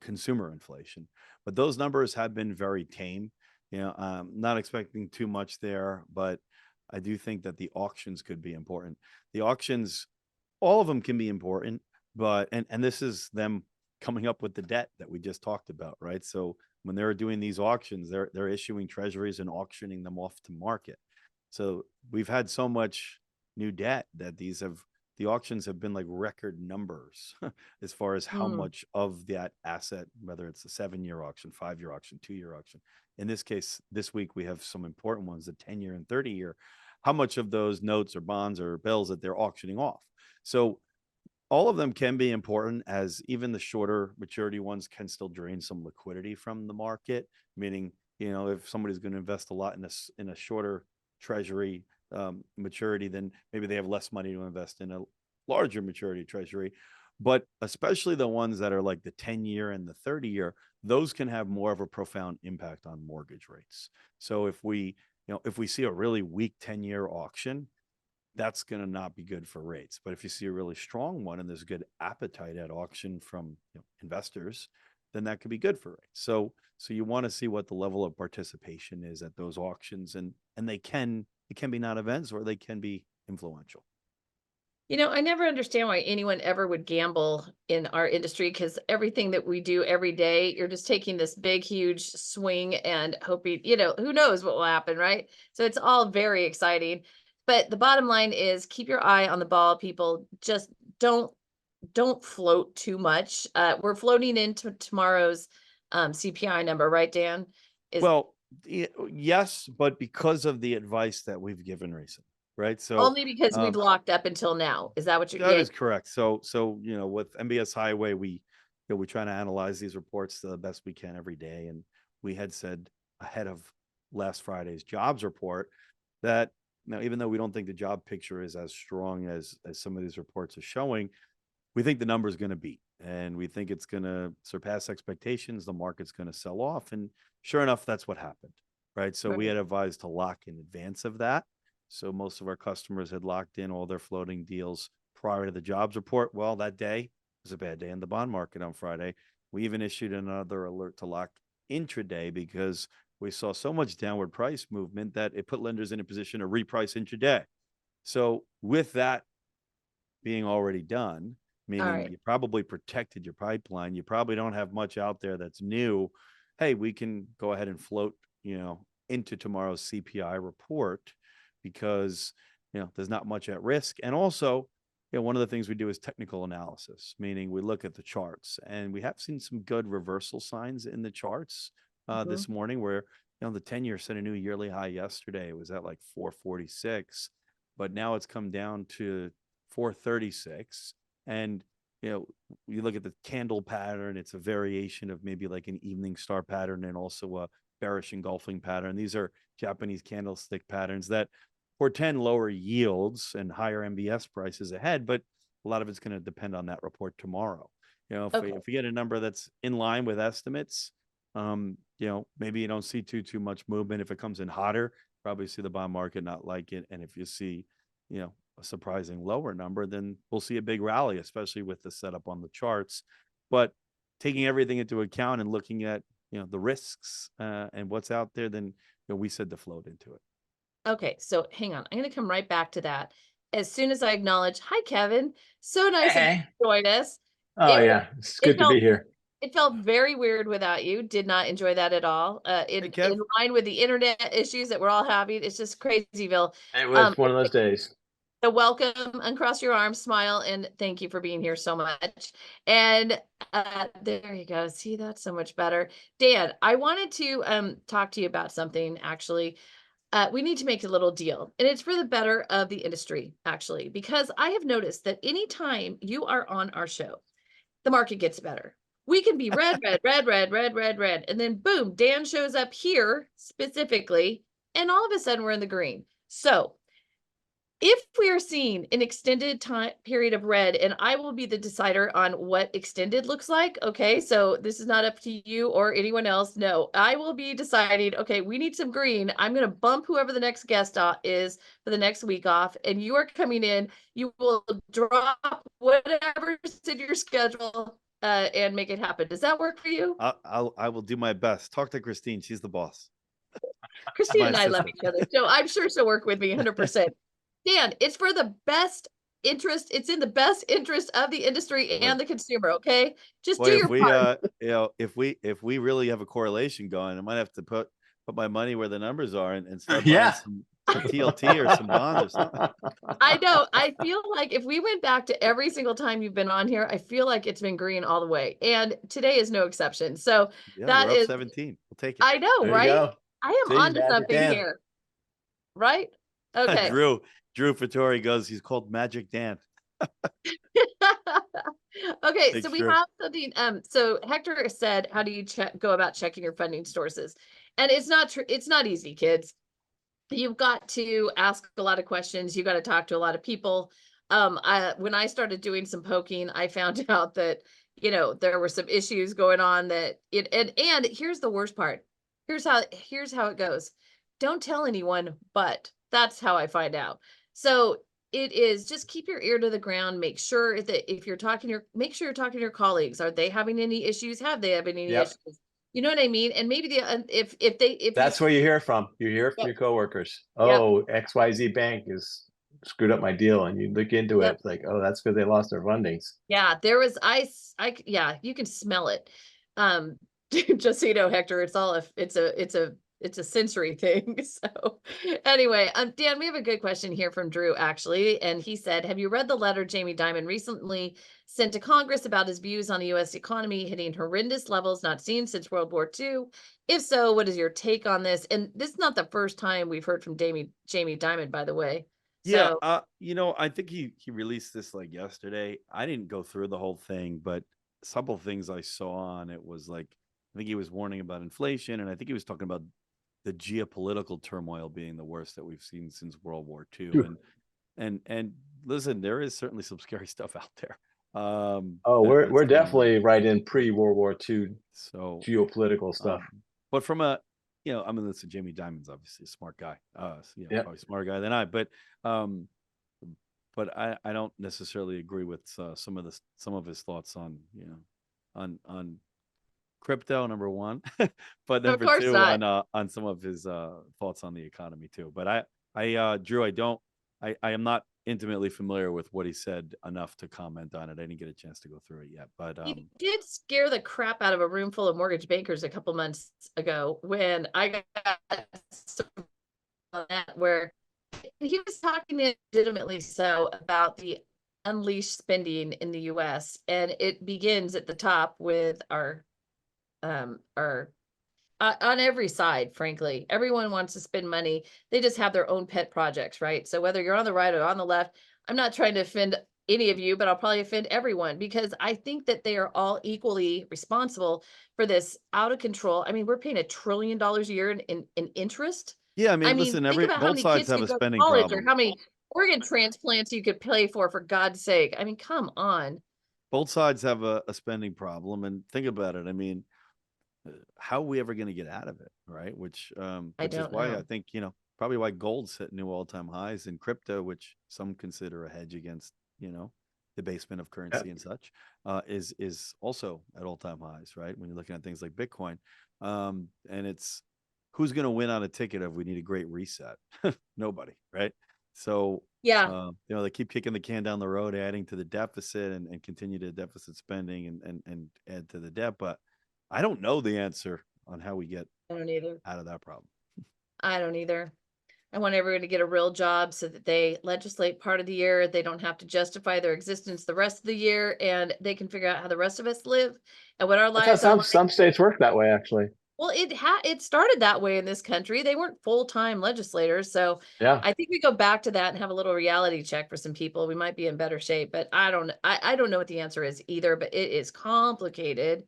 consumer inflation. But those numbers have been very tame. Not expecting too much there, but I do think that the auctions could be important. The auctions, all of them can be important, but and this is them coming up with the debt that we just talked about, right? So when they're doing these auctions, they're issuing treasuries and auctioning them off to market. So we've had so much new debt that the auctions have been like record numbers as far as how much of that asset, whether it's a 7-year auction, 5-year auction, 2-year auction. In this case, this week we have some important ones, the 10-year and 30-year, how much of those notes or bonds or bills that they're auctioning off. So all of them can be important, as even the shorter maturity ones can still drain some liquidity from the market, meaning, if somebody's going to invest a lot in a shorter treasury maturity, then maybe they have less money to invest in a larger maturity treasury. But especially the ones that are like the 10-year and the 30-year, those can have more of a profound impact on mortgage rates. So if we see a really weak 10-year auction, that's going to not be good for rates. But if you see a really strong one and there's good appetite at auction from investors, then that could be good for rates. So you want to see what the level of participation is at those auctions, and it can be non-events or they can be influential. I never understand why anyone ever would gamble in our industry, because everything that we do every day, you're just taking this big, huge swing and hoping, who knows what will happen, right? So it's all very exciting. But the bottom line is keep your eye on the ball, people. Just don't float too much. We're floating into tomorrow's CPI number, right, Dan? Well, yes, but because of the advice that we've given recently, right? So only because we've locked up until now. Is that what you're that getting? is correct. So with MBS Highway, we try to analyze these reports the best we can every day, and we had said ahead of last Friday's jobs report that even though we don't think the job picture is as strong as some of these reports are showing, we think the number is going to beat, and we think it's going to surpass expectations. The market's going to sell off, and sure enough, that's what happened, right? So we had advised to lock in advance of that. So most of our customers had locked in all their floating deals prior to the jobs report. Well, that day was a bad day in the bond market on Friday. We even issued another alert to lock intraday because we saw so much downward price movement that it put lenders in a position to reprice intraday. So with that being already done, meaning you probably protected your pipeline, you probably don't have much out there that's new. Hey, we can go ahead and float, into tomorrow's CPI report because, there's not much at risk. And also, one of the things we do is technical analysis, meaning we look at the charts, and we have seen some good reversal signs in the charts this morning where, the 10-year set a new yearly high yesterday. It was at like 446, but now it's come down to 436. And, you look at the candle pattern, it's a variation of maybe like an evening star pattern and also a bearish engulfing pattern. These are Japanese candlestick patterns that portend lower yields and higher MBS prices ahead, but a lot of it's going to depend on that report tomorrow. If we get a number that's in line with estimates, maybe you don't see too much movement. If it comes in hotter, probably see the bond market not like it. And if you see, a surprising lower number, then we'll see a big rally, especially with the setup on the charts. But taking everything into account and looking at, the risks and what's out there, then we said to float into it. Okay, so hang on. I'm going to come right back to that. As soon as I acknowledge, hi, Kevin. So nice of you to join us. Oh, yeah. It's good to be here. It felt very weird without you. Did not enjoy that at all. In line with the internet issues that we're all having. It's just crazyville. It was one of those days. So welcome, uncross your arms, smile, and thank you for being here so much. And there you go. See, that's so much better. Dan, I wanted to talk to you about something, actually. we need to make a little deal. And it's for the better of the industry, actually, because I have noticed that anytime you are on our show, the market gets better. We can be red, red, red, red, red, red, red. And then boom, Dan shows up here specifically. And all of a sudden we're in the green. So if we are seeing an extended time period of red, and I will be the decider on what extended looks like. Okay. So this is not up to you or anyone else. No, I will be deciding, okay, we need some green. I'm going to bump whoever the next guest is for the next week off. And you are coming in, you will drop whatever's in your schedule and make it happen. Does that work for you? I will do my best. Talk to Christine. She's the boss. Christine My and I love assistant. each other. So I'm sure she'll work with me 100%. Dan, it's for the best interest. It's in the best interest of the industry and the consumer. Okay, just do Boy, your part. if we really have a correlation going, I might have to put my money where the numbers are and start Yeah. buying some TLT or some bonds or something. I know. I feel like if we went back to every single time you've been on here, I feel like it's been green all the way, and today is no exception. So Yeah, that we're up is, 17. We'll take it. I know, There you right? go. I am See, onto Magic something Dan. here, right? Okay. Drew Fattori goes, he's called Magic Dan. Okay, Thanks, so we Drew. have something. So Hector said, how do you go about checking your funding sources? And it's not true. It's not easy, kids. You've got to ask a lot of questions. You got to talk to a lot of people. When I started doing some poking, I found out that, there were some issues going on and here's the worst part. Here's how it goes. Don't tell anyone, but that's how I find out. So it is just keep your ear to the ground. Make sure that if you're make sure you're talking to your colleagues. Are they having any issues? Have they having any Yep. issues? You know what I mean? And maybe if That's where you hear from. You hear from Yep. your coworkers. Yep. Oh, XYZ Bank is screwed up my deal, and you look into Yep. it. It's like, oh, that's because they lost their fundings. Yeah, there was yeah, you can smell it. Just so you know, Hector, it's a sensory thing. So anyway, Dan, we have a good question here from Drew, actually. And he said, have you read the letter Jamie Dimon recently sent to Congress about his views on the US economy hitting horrendous levels not seen since World War II? If so, what is your take on this? And this is not the first time we've heard from Jamie Dimon, by the way. Yeah, So I think he released this like yesterday. I didn't go through the whole thing, but a couple things I saw on it was like, I think he was warning about inflation, and I think he was talking about the geopolitical turmoil being the worst that we've seen since World War II. Sure. And listen, there is certainly some scary stuff out there. Oh, that's we're going on. definitely right in pre-World War II So geopolitical stuff. but from a, I mean, listen, Jamie Dimon's obviously a smart guy. Yep. Probably smarter guy than I, but I don't necessarily agree with some of his thoughts on on crypto, number one, but number course two not. on some of his thoughts on the economy too. But Drew, I am not intimately familiar with what he said enough to comment on it. I didn't get a chance to go through it yet, but he did scare the crap out of a room full of mortgage bankers a couple months ago when I got that, where he was talking legitimately so about the unleashed spending in the US, and it begins at the top with our on every side. Frankly, everyone wants to spend money. They just have their own pet projects, right? So whether you're on the right or on the left, I'm not trying to offend any of you, but I'll probably offend everyone, because I think that they are all equally responsible for this out of control. I mean, we're paying $1 trillion a year in interest. yeah, I mean, listen, think about how both many sides kids have could a go to spending college, problem. or how many organ transplants you could pay for God's sake. I mean, come on. Both sides have a spending problem, and think about it. I mean, how are we ever going to get out of it, right? Which is don't why know. I think, probably why gold's hit new all-time highs, and crypto, which some consider a hedge against, debasement of currency and such, is also at all-time highs, right? When you're looking at things like Bitcoin, and it's who's going to win on a ticket of we need a great reset? Nobody, right? So Yeah. they keep kicking the can down the road, adding to the deficit and continue to deficit spending and add to the debt, but I don't know the answer on how we get I don't either. out of that problem. I don't either. I want everyone to get a real job so that they legislate part of the year. They don't have to justify their existence the rest of the year, and they can figure out how the rest of us live and what our That's lives how are. some states work that way, actually. Well, it started that way in this country. They weren't full-time legislators, so Yeah. I think we go back to that and have a little reality check for some people. We might be in better shape, but I don't know what the answer is either, but it is complicated.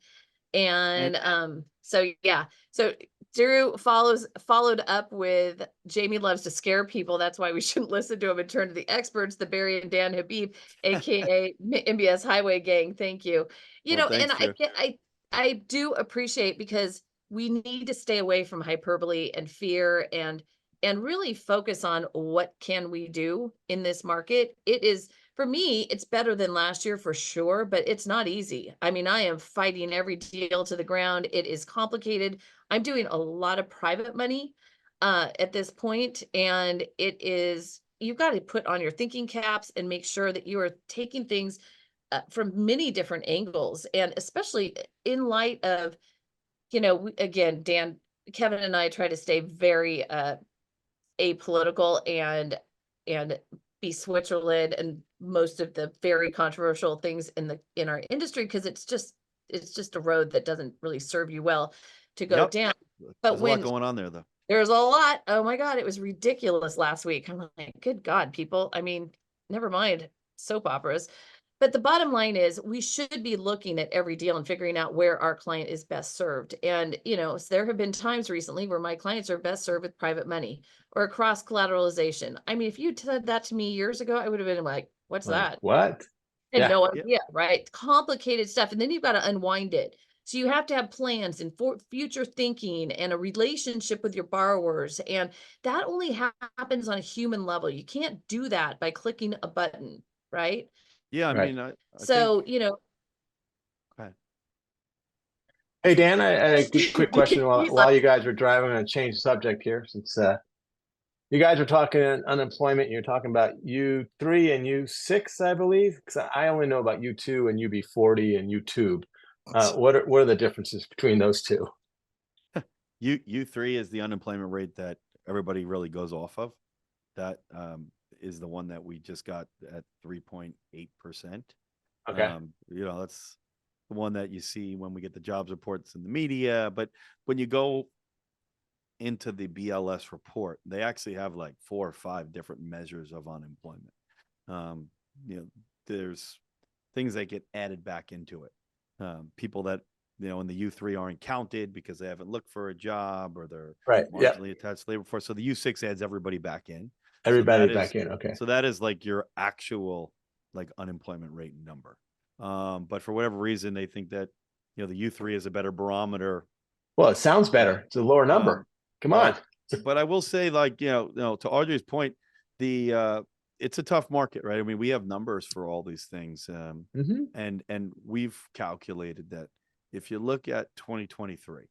And so yeah. So Drew followed up with Jamie loves to scare people. That's why we shouldn't listen to him and turn to the experts, the Barry and Dan Habib, aka MBS Highway Gang. Thank you. You Well, know, and thanks, Drew. I do appreciate, because we need to stay away from hyperbole and fear, and really focus on what can we do in this market. It is, for me, it's better than last year for sure, but it's not easy. I mean, I am fighting every deal to the ground. It is complicated. I'm doing a lot of private money at this point, and it is, you've got to put on your thinking caps and make sure that you are taking things from many different angles, and especially in light of, again, Dan, Kevin and I try to stay very apolitical and be Switzerland and most of the very controversial things in our industry, because it's just a road that doesn't really serve you well to go Yep. down. There's But a lot when going on there, though. there's a lot, oh my God, it was ridiculous last week. I'm like, good God, people. I mean, never mind soap operas. But the bottom line is, we should be looking at every deal and figuring out where our client is best served. And, so there have been times recently where my clients are best served with private money or cross collateralization. I mean, if you said that to me years ago, I would have been like, what's Like, that? what? And Yeah. no Yeah. idea, right? Complicated stuff. And then you've got to unwind it. So you have to have plans and future thinking and a relationship with your borrowers. And that only happens on a human level. You can't do that by clicking a button, right? Yeah, I Right. mean, I think. So, Go ahead. Hey, Dan, I had a quick question while, He's while you guys were driving. I'm going to change subject here, since you guys were talking unemployment. You're talking about U3 and U6, I believe, because I only know about U2 and UB40 and YouTube. What are the differences between those two? U3 is the unemployment rate that everybody really goes off of. That is the one that we just got at 3.8%. Okay. That's the one that you see when we get the jobs reports in the media. But when you go into the BLS report, they actually have like 4 or 5 different measures of unemployment. There's things that get added back into it. People that, in the U3 aren't counted because they haven't looked for a job, or they're Right. Yeah. marginally attached labor force. So the U6 adds everybody back in. Everybody back in. Okay. So that is like your actual like unemployment rate number. But for whatever reason, they think that, the U3 is a better barometer. Well, it sounds better. It's a lower number. Come on. But I will say, like, to Audrey's point, it's a tough market, right? I mean, we have numbers for all these things. And we've calculated that if you look at 2023,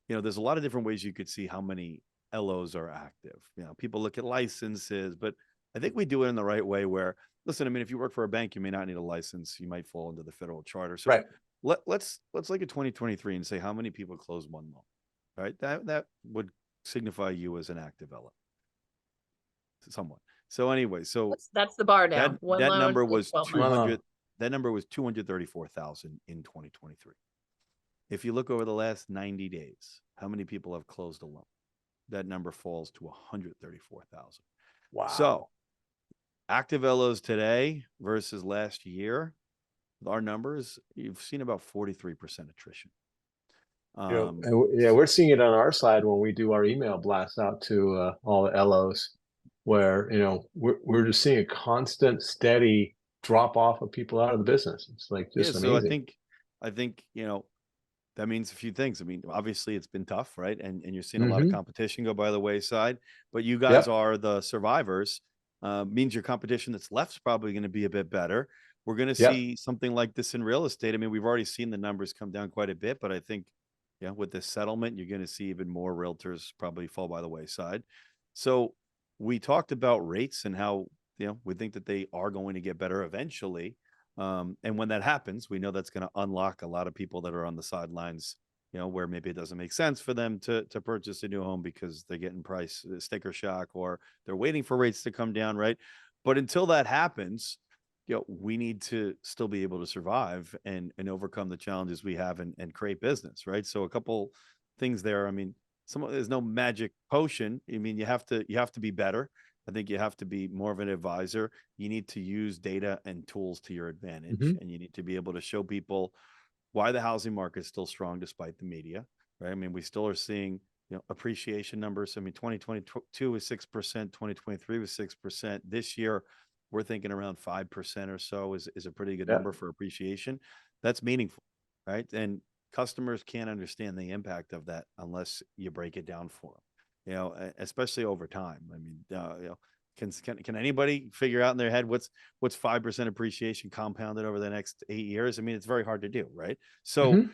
there's a lot of different ways you could see how many LOs are active. People look at licenses, but I think we do it in the right way where, listen, I mean, if you work for a bank, you may not need a license. You might fall into the federal charter. So right. let's look at 2023 and say how many people closed one loan, right? That would signify you as an active LO somewhat. So anyway, that's the bar now. That number was 200. That number was 234,000 in 2023. If you look over the last 90 days, how many people have closed a loan? That number falls to 134,000. Wow. So active LOs today versus last year, our numbers, you've seen about 43% attrition. We're seeing it on our side when we do our email blasts out to all the LOs, where we're just seeing a constant, steady drop off of people out of the business. It's like just amazing. So I think that means a few things. I mean, obviously it's been tough, right? And you're seeing a lot of competition go by the wayside, but you guys are the survivors. Means your competition that's left is probably going to be a bit better. We're going to see something like this in real estate. I mean, we've already seen the numbers come down quite a bit, but I think, with this settlement, you're going to see even more realtors probably fall by the wayside. So we talked about rates and how, we think that they are going to get better eventually. And when that happens, we know that's going to unlock a lot of people that are on the sidelines, where maybe it doesn't make sense for them to purchase a new home because they're getting price sticker shock, or they're waiting for rates to come down, right? But until that happens, we need to still be able to survive and overcome the challenges we have and create business, right? So a couple things there. I mean, there's no magic potion. I mean, you have to be better. I think you have to be more of an advisor. You need to use data and tools to your advantage, and you need to be able to show people why the housing market is still strong despite the media, right? I mean, we still are seeing, appreciation numbers. I mean, 2022 was 6%, 2023 was 6%. This year, we're thinking around 5% or so is a pretty good number for appreciation. That's meaningful, right? And customers can't understand the impact of that unless you break it down for them, especially over time. I mean, can anybody figure out in their head what's 5% appreciation compounded over the next 8 years? I mean, it's very hard to do, right? So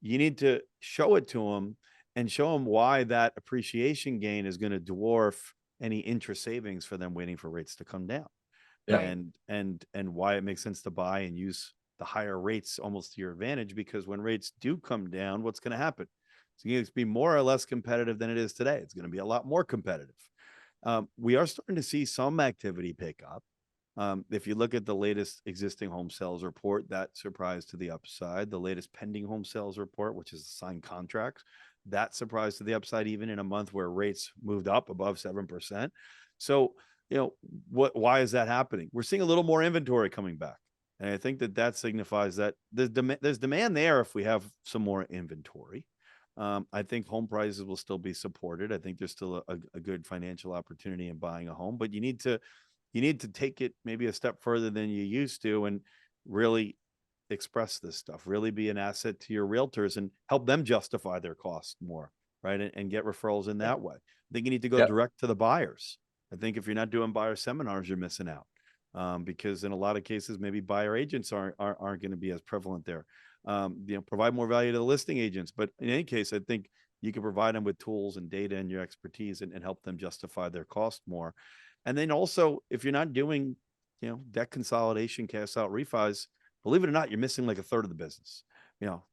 you need to show it to them and show them why that appreciation gain is going to dwarf any interest savings for them waiting for rates to come down. And why it makes sense to buy and use the higher rates almost to your advantage, because when rates do come down, what's going to happen? It's going to be more or less competitive than it is today. It's going to be a lot more competitive. We are starting to see some activity pick up. If you look at the latest existing home sales report, that surprised to the upside. The latest pending home sales report, which is the signed contracts, that surprised to the upside, even in a month where rates moved up above 7%. So, why is that happening? We're seeing a little more inventory coming back. And I think that signifies that there's demand there if we have some more inventory. I think home prices will still be supported. I think there's still a good financial opportunity in buying a home, but you need to take it maybe a step further than you used to and really express this stuff, really be an asset to your realtors and help them justify their costs more, right? And get referrals in that way. I think you need to go direct to the buyers. I think if you're not doing buyer seminars, you're missing out. Because in a lot of cases, maybe buyer agents aren't going to be as prevalent there. Provide more value to the listing agents. But in any case, I think you can provide them with tools and data and your expertise and help them justify their cost more. And then also, if you're not doing, debt consolidation, cash out refis, believe it or not, you're missing like a third of the business.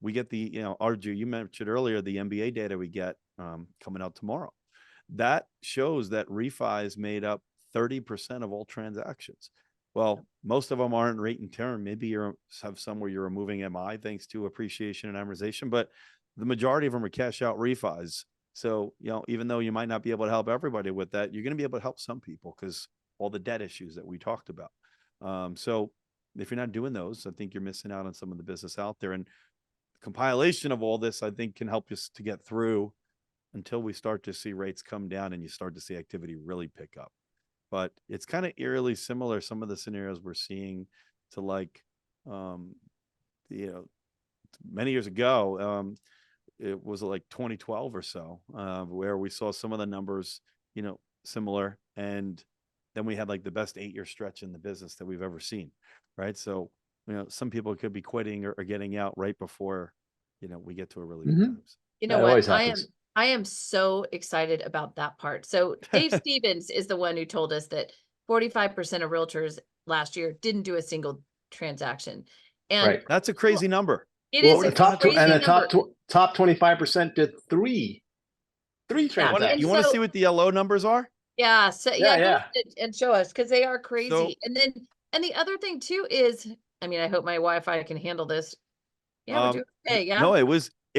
We get the, Audrey, you mentioned earlier, the MBA data we get coming out tomorrow. That shows that refis made up 30% of all transactions. Well, most of them aren't rate and term. Maybe you have some where you're removing MI thanks to appreciation and amortization, but the majority of them are cash out refis. So, even though you might not be able to help everybody with that, you're going to be able to help some people because all the debt issues that we talked about. So if you're not doing those, I think you're missing out on some of the business out there. And the compilation of all this, I think, can help us to get through until we start to see rates come down and you start to see activity really pick up. But it's kind of eerily similar, some of the scenarios we're seeing to many years ago, it was like 2012 or so, where we saw some of the numbers, similar. And then we had like the best 8-year stretch in the business that we've ever seen. Right. So, some people could be quitting or getting out right before, we get to a really good times. You know what? I am so excited about that part. So Dave Stevens is the one who told us that 45% of realtors last year didn't do a single transaction. And that's a crazy number. It is a crazy number. The top 25% did three transactions. You want to see what the yellow numbers are? Yeah. So and show us, because they are crazy. So, and the other thing too is, I mean, I hope my Wi-Fi can handle this. Yeah, we're doing okay. Yeah. No, it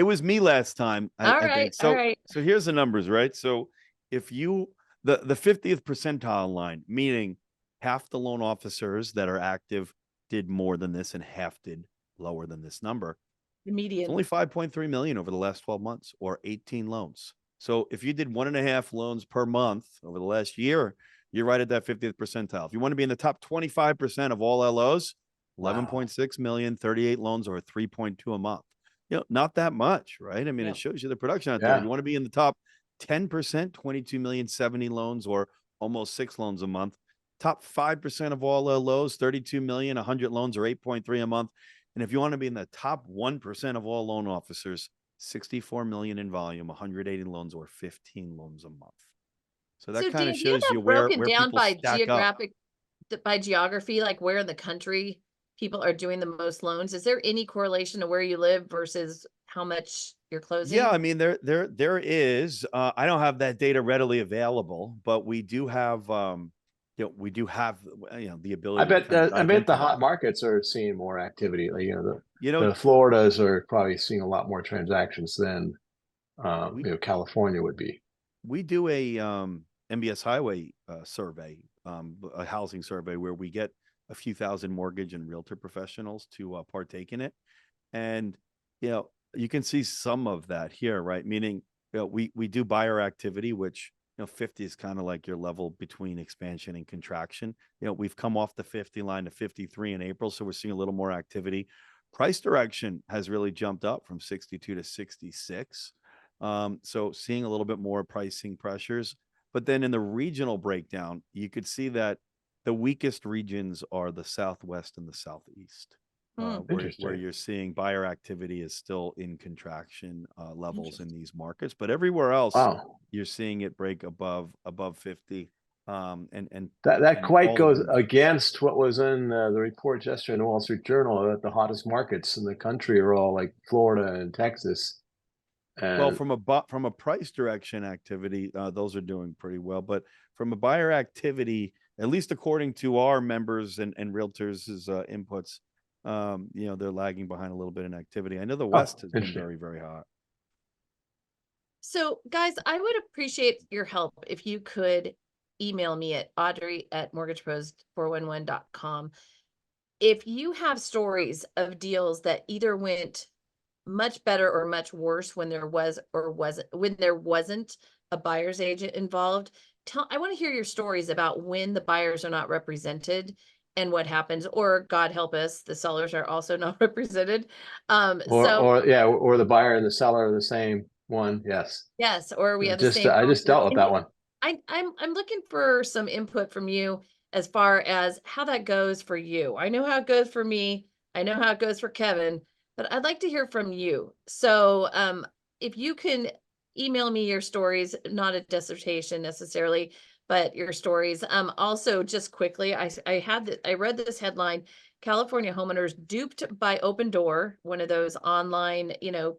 was me last time. I think. So here's the numbers, right? So if the 50th percentile line, meaning half the loan officers that are active did more than this and half did lower than this number. The median. It's only 5.3 million over the last 12 months, or 18 loans. So if you did 1.5 loans per month over the last year, you're right at that 50th percentile. If you want to be in the top 25% of all LOs, 11.6 million, 38 loans, or 3.2 a month. Not that much, right? I mean, it shows you the production out there. You want to be in the top 10%, 22 million, 70 loans, or almost 6 loans a month. Top 5% of all LOs, 32 million, 100 loans, or 8.3 a month. And if you want to be in the top 1% of all loan officers, 64 million in volume, 180 loans, or 15 loans a month. So that kind of shows you where down people by stack up. By geography, like where in the country people are doing the most loans. Is there any correlation to where you live versus how much you're closing? Yeah, I mean, there is. I don't have that data readily available, but we do have the ability. I bet the hot markets are seeing more activity. Like, the Floridas are probably seeing a lot more transactions than California would be. We do a MBS Highway survey, a housing survey where we get a few thousand mortgage and realtor professionals to partake in it. And, you can see some of that here, right? Meaning, we do buyer activity, which, 50 is kind of like your level between expansion and contraction. We've come off the 50 line to 53 in April, so we're seeing a little more activity. Price direction has really jumped up from 62 to 66. So seeing a little bit more pricing pressures. But then in the regional breakdown, you could see that the weakest regions are the Southwest and the Southeast. Where you're seeing buyer activity is still in contraction levels in these markets, but everywhere else, you're seeing it break above 50. And that quite goes against what was in the report yesterday in the Wall Street Journal that the hottest markets in the country are all like Florida and Texas. Well, from a price direction activity, those are doing pretty well, but from a buyer activity, at least according to our members and realtors' inputs, they're lagging behind a little bit in activity. I know the West has been very, very hot. So guys, I would appreciate your help if you could email me at audrey@mortgagepros411.com. If you have stories of deals that either went much better or much worse when there was or wasn't a buyer's agent involved, I want to hear your stories about when the buyers are not represented and what happens, or God help us, the sellers are also not represented. Or the buyer and the seller are the same one. Yes, or we have the same. I just dealt with that one. I'm looking for some input from you as far as how that goes for you. I know how it goes for me. I know how it goes for Kevin, but I'd like to hear from you. So if you can email me your stories, not a dissertation necessarily, but your stories. Also, just quickly, I read this headline: California homeowners duped by Open Door, one of those online,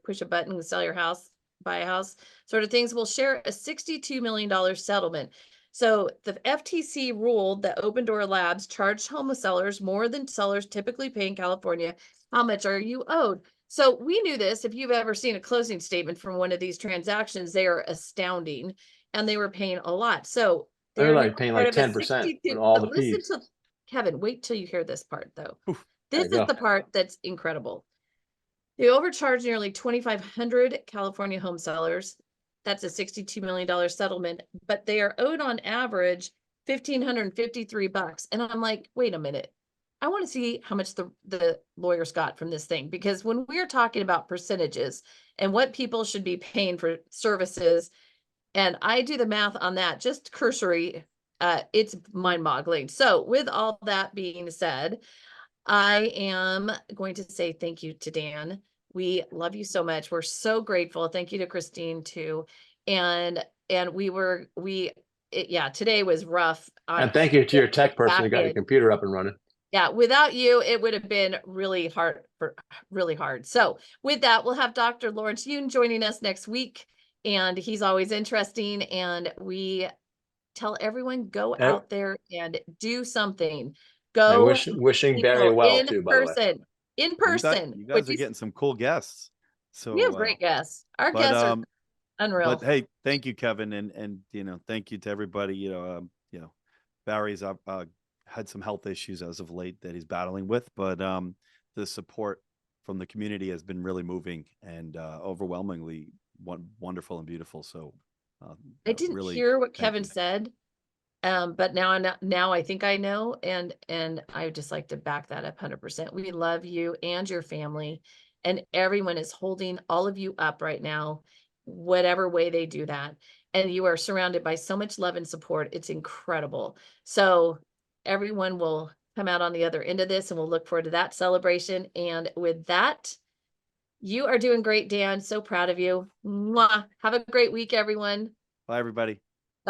push a button and sell your house, buy a house sort of things, will share a $62 million settlement. So the FTC ruled that Open Door Labs charged home sellers more than sellers typically pay in California. How much are you owed? So we knew this. If you've ever seen a closing statement from one of these transactions, they are astounding, and they were paying a lot. So they're like paying like 10% with all the fees. Kevin, wait till you hear this part though. This is the part that's incredible. They overcharged nearly 2,500 California home sellers. That's a $62 million settlement, but they are owed on average $1,553. And I'm like, wait a minute. I want to see how much the lawyers got from this thing, because when we're talking about percentages and what people should be paying for services, and I do the math on that, just cursory, it's mind-boggling. So with all that being said, I am going to say thank you to Dan. We love you so much. We're so grateful. Thank you to Christine too. And today was rough. And thank you to your tech person who got your computer up and running. Yeah, without you, it would have been really hard. So with that, we'll have Dr. Lawrence Yoon joining us next week, and he's always interesting. And we tell everyone, go out there and do something. Go wishing Barry well too, by the way. In person. You guys are getting some cool guests. So we have great guests. Our guests are unreal. But hey, thank you, Kevin, and thank you to everybody. Barry's had some health issues as of late that he's battling with, but the support from the community has been really moving and overwhelmingly wonderful and beautiful. So I didn't hear what Kevin said, but now I think I know, and I would just like to back that up 100%. We love you and your family, and everyone is holding all of you up right now, whatever way they do that. And you are surrounded by so much love and support. It's incredible. So everyone will come out on the other end of this, and we'll look forward to that celebration. And with that, you are doing great, Dan. So proud of you. Mwah. Have a great week, everyone. Bye, everybody.